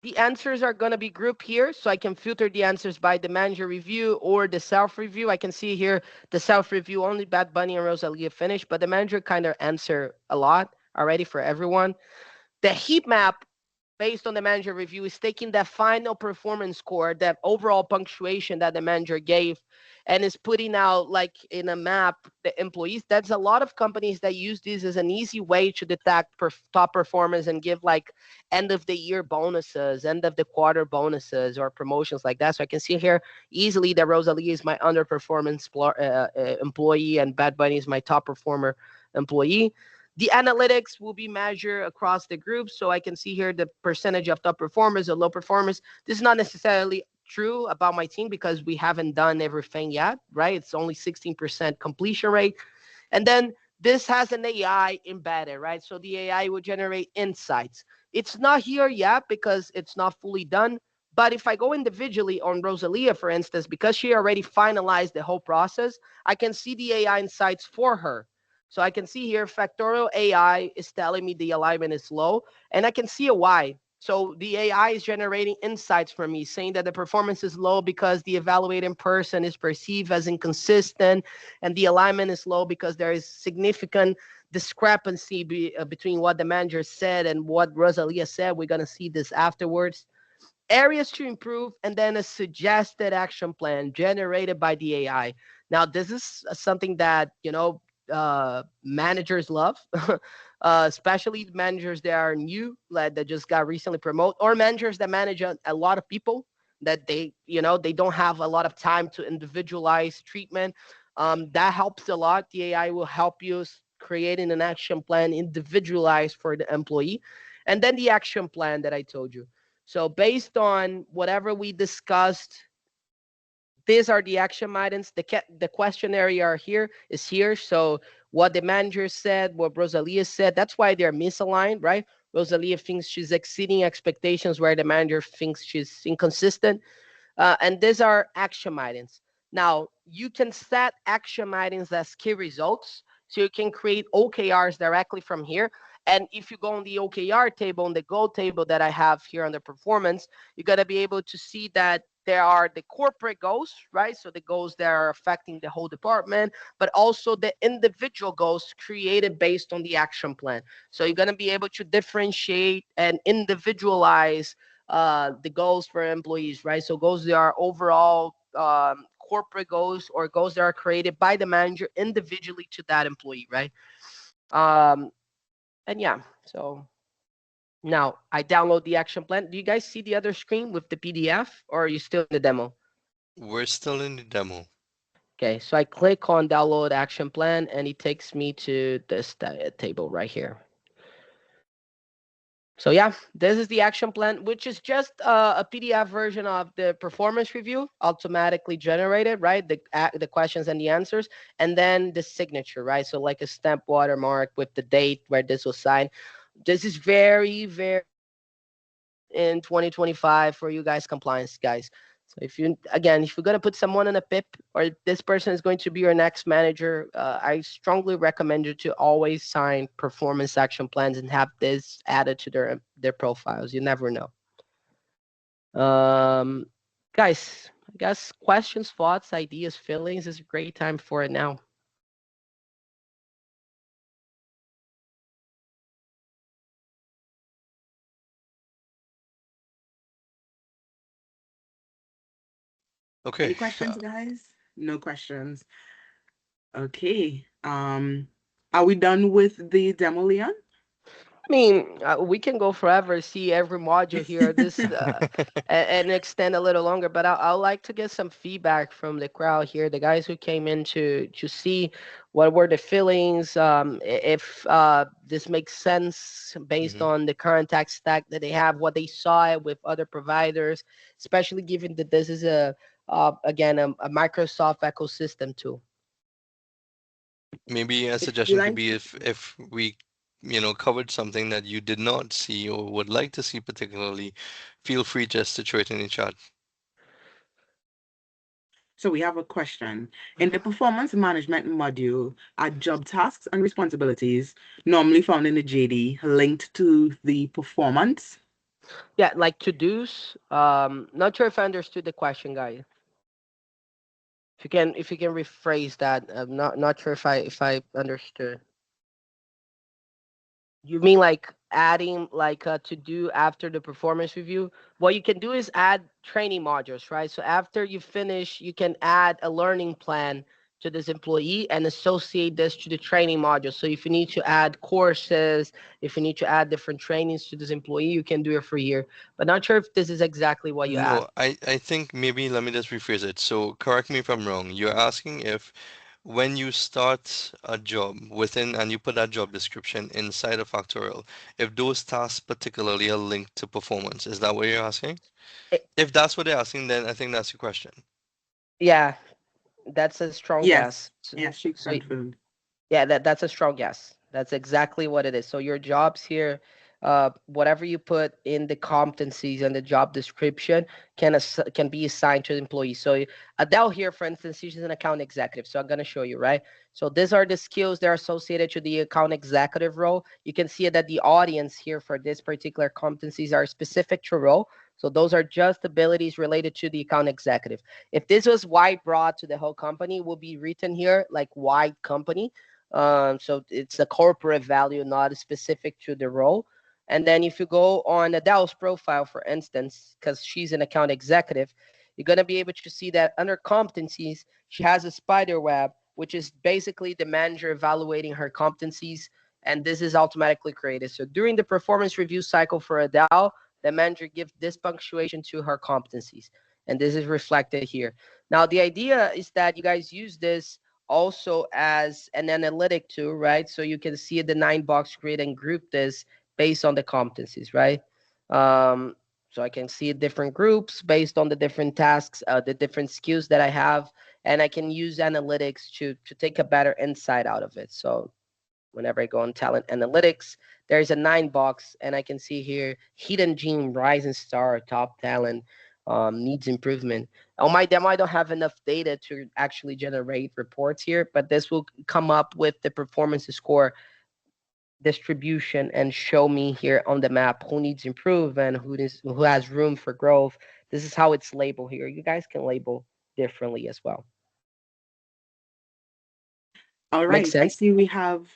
the answers are going to be grouped here, so I can filter the answers by the manager review or the self-review. I can see here the self-review, only Bad Bunny and Rosalia finished, but the manager kind of answer a lot already for everyone. The heat map based on the manager review is taking that final performance score, that overall punctuation that the manager gave, and is putting out like in a map the employees. That's a lot of companies that use this as an easy way to detect top performers and give like end of the year bonuses, end of the quarter bonuses, or promotions like that. So I can see here easily that Rosalie is my underperformance employee and Bad Bunny is my top performer employee. The analytics will be measured across the group. So I can see here the percentage of top performers or low performers. This is not necessarily true about my team because we haven't done everything yet, right? It's only 16% completion rate. And then this has an AI embedded, right? So the AI will generate insights. It's not here yet because it's not fully done. But if I go individually on Rosalia, for instance, because she already finalized the whole process, I can see the AI insights for her. So I can see here Factorial AI is telling me the alignment is low, and I can see a why. So the AI is generating insights for me, saying that the performance is low because the evaluating person is perceived as inconsistent, and the alignment is low because there is significant discrepancy between what the manager said and what Rosalia said. We're gonna see this afterwards. Areas to improve, and then a suggested action plan generated by the AI. Now, this is something that managers love, especially managers that are new, like that just got recently promoted, or managers that manage a lot of people that they don't have a lot of time to individualize treatment. That helps a lot. The AI will help you creating an action plan individualized for the employee, and then the action plan that I told you. So based on whatever we discussed, these are the action items. The questionnaire are here is here. So what the manager said, what Rosalia said, that's why they're misaligned, right? Rosalia thinks she's exceeding expectations where the manager thinks she's inconsistent. And these are action items. Now, you can set action items as key results. So you can create OKRs directly from here. And if you go on the OKR table, on the goal table that I have here on the performance, you're going to be able to see that there are the corporate goals, right? So the goals that are affecting the whole department, but also the individual goals created based on the action plan. So you're going to be able to differentiate and individualize the goals for employees, right? So goals that are overall corporate goals or goals that are created by the manager individually to that employee, right? Um, and yeah, so now I download the action plan. Do you guys see the other screen with the PDF, or are you still in the demo? We're still in the demo. Okay, so I click on download action plan and it takes me to this table right here. So yeah, this is the action plan, which is just a PDF version of the performance review, automatically generated, right? The questions and the answers, and then the signature, right? So like a stamp watermark with the date where this was signed. This is very, very in 2025 for you guys, compliance guys. So if you're gonna put someone in a PIP, or if this person is going to be your next manager, I strongly recommend you to always sign performance action plans and have this added to their profiles. You never know. Um, Guys, I guess questions, thoughts, ideas, feelings is a great time for it now. Okay. Any questions, guys? No questions. Okay. Are we done with the demo, Leon? I mean, we can go forever, see every module here, and extend a little longer. But I'd like to get some feedback from the crowd here, the guys who came in to see what were the feelings, if this makes sense based Mhm. on the current tech stack that they have, what they saw with other providers, especially given that this is again a Microsoft ecosystem tool. Maybe a If you suggestion could like, be if we, covered something that you did not see or would like to see particularly, feel free just to throw it in the chat. so we have a question. In the performance management module, are job tasks and responsibilities normally found in the JD linked to the performance? Yeah, like to dos. Not sure if I understood the question, guys. If you can rephrase that, I'm not sure if I understood. You mean like adding like to do after the performance review? What you can do is add training modules, right? So after you finish, you can add a learning plan to this employee and associate this to the training module. So if you need to add courses, if you need to add different trainings to this employee, you can do it for here. But not sure if this is exactly what you No, asked. I think maybe let me just rephrase it. So correct me if I'm wrong. You're asking if when you start a job within and you put that job description inside of Factorial, if those tasks particularly are linked to performance. Is that what you're asking? Eh, If that's what they're asking, then I think that's your question. Yeah, that's a strong guess. Yes. Yes, she So confirmed. yeah, that's a strong guess. That's exactly what it is. So your jobs here. whatever you put in the competencies and the job description can be assigned to the employee. So Adele here, for instance, she's an account executive. So I'm going to show you, right? So these are the skills that are associated to the account executive role. You can see that the audience here for this particular competencies are specific to role. So those are just abilities related to the account executive. If this was wide broad to the whole company, it will be written here like wide company. So it's a corporate value, not specific to the role. And then if you go on Adele's profile, for instance, because she's an account executive, you're going to be able to see that under competencies, she has a spider web, which is basically the manager evaluating her competencies. And this is automatically created. So during the performance review cycle for Adele, the manager gives this punctuation to her competencies. And this is reflected here. Now, the idea is that you guys use this also as an analytic tool, right? So you can see the 9-box grid and group this based on the competencies, right? So I can see different groups based on the different tasks, the different skills that I have, and I can use analytics to take a better insight out of it. So whenever I go on talent analytics, there's a 9-box, and I can see here hidden gem, rising star, top talent, needs improvement. On my demo, I don't have enough data to actually generate reports here, but this will come up with the performance score distribution and show me here on the map who needs improvement, who has room for growth. This is how it's labeled here. You guys can label differently as well. All Makes right, I sense? see we have,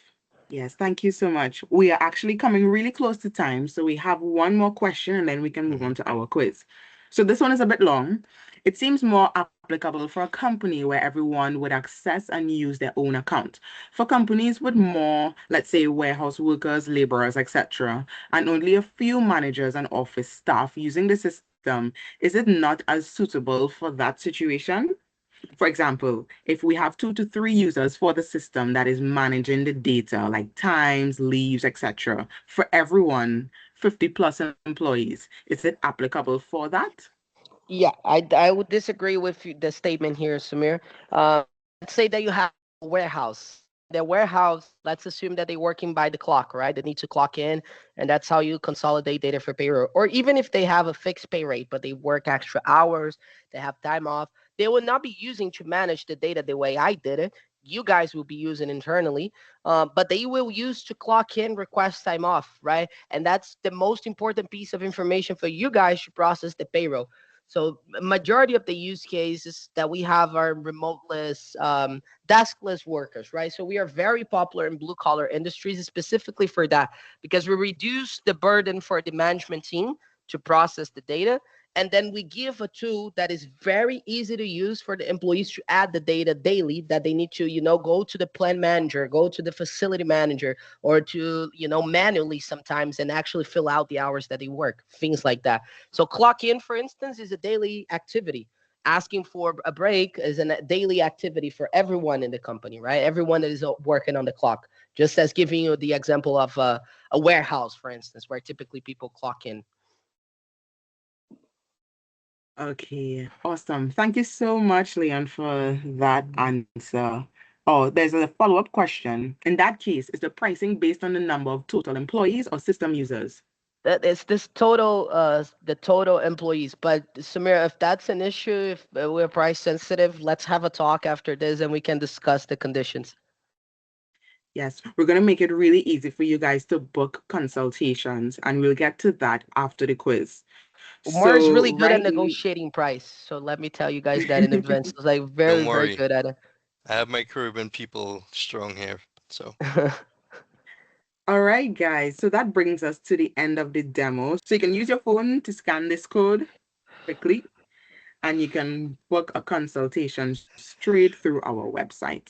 yes, thank you so much. We are actually coming really close to time, so we have one more question and then we can move on to our quiz. So this one is a bit long. It seems more applicable for a company where everyone would access and use their own account. For companies with more, let's say, warehouse workers, laborers, etc., and only a few managers and office staff using the system, is it not as suitable for that situation? For example, if we have 2 to 3 users for the system that is managing the data like times, leaves, etc., for everyone, 50 plus employees, is it applicable for that? Yeah, I would disagree with the statement here, Samir. Let's say that you have a warehouse. The warehouse, let's assume that they're working by the clock, right? They need to clock in, and that's how you consolidate data for payroll. Or even if they have a fixed pay rate, but they work extra hours, they have time off, they will not be using to manage the data the way I did it. You guys will be using internally, but they will use to clock in, request time off, right? And that's the most important piece of information for you guys to process the payroll. So majority of the use cases that we have are remoteless, deskless workers, right? So we are very popular in blue collar industries specifically for that because we reduce the burden for the management team to process the data. And then we give a tool that is very easy to use for the employees to add the data daily that they need to, go to the plant manager, go to the facility manager, or to, manually sometimes and actually fill out the hours that they work, things like that. So clock in, for instance, is a daily activity. Asking for a break is a daily activity for everyone in the company, right? Everyone that is working on the clock. Just as giving you the example of a warehouse, for instance, where typically people clock in. Okay, awesome. Thank you so much, Leon, for that answer. Oh, there's a follow-up question. In that case, is the pricing based on the number of total employees or system users? That it's this total the total employees. But Samir, if that's an issue, if we're price sensitive, let's have a talk after this and we can discuss the conditions. Yes, we're going to make it really easy for you guys to book consultations, and we'll get to that after the quiz. Umar is So, really good at right. negotiating price. So let me tell you guys that in advance. He's like very, Don't very worry. good at it. I have my Caribbean people strong here. So All right, guys. So that brings us to the end of the demo. So you can use your phone to scan this code quickly, and you can book a consultation straight through our website.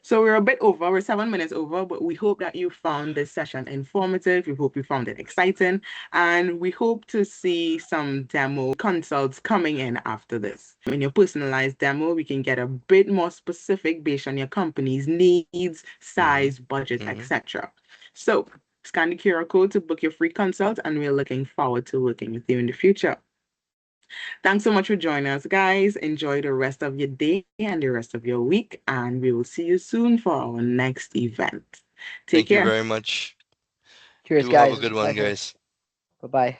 So we're a bit over, we're 7 minutes over, but we hope that you found this session informative. We hope you found it exciting, and we hope to see some demo consults coming in after this. In your personalized demo, we can get a bit more specific based on your company's needs, hmm size, budget, hmm etc. So scan the QR code to book your free consult, and we're looking forward to working with you in the future. Thanks so much for joining us, guys. Enjoy the rest of your day and the rest of your week, and we will see you soon for our next event. Take Thank you care. very much. Cheers, Do have a guys. good one, Pleasure. guys. Bye bye.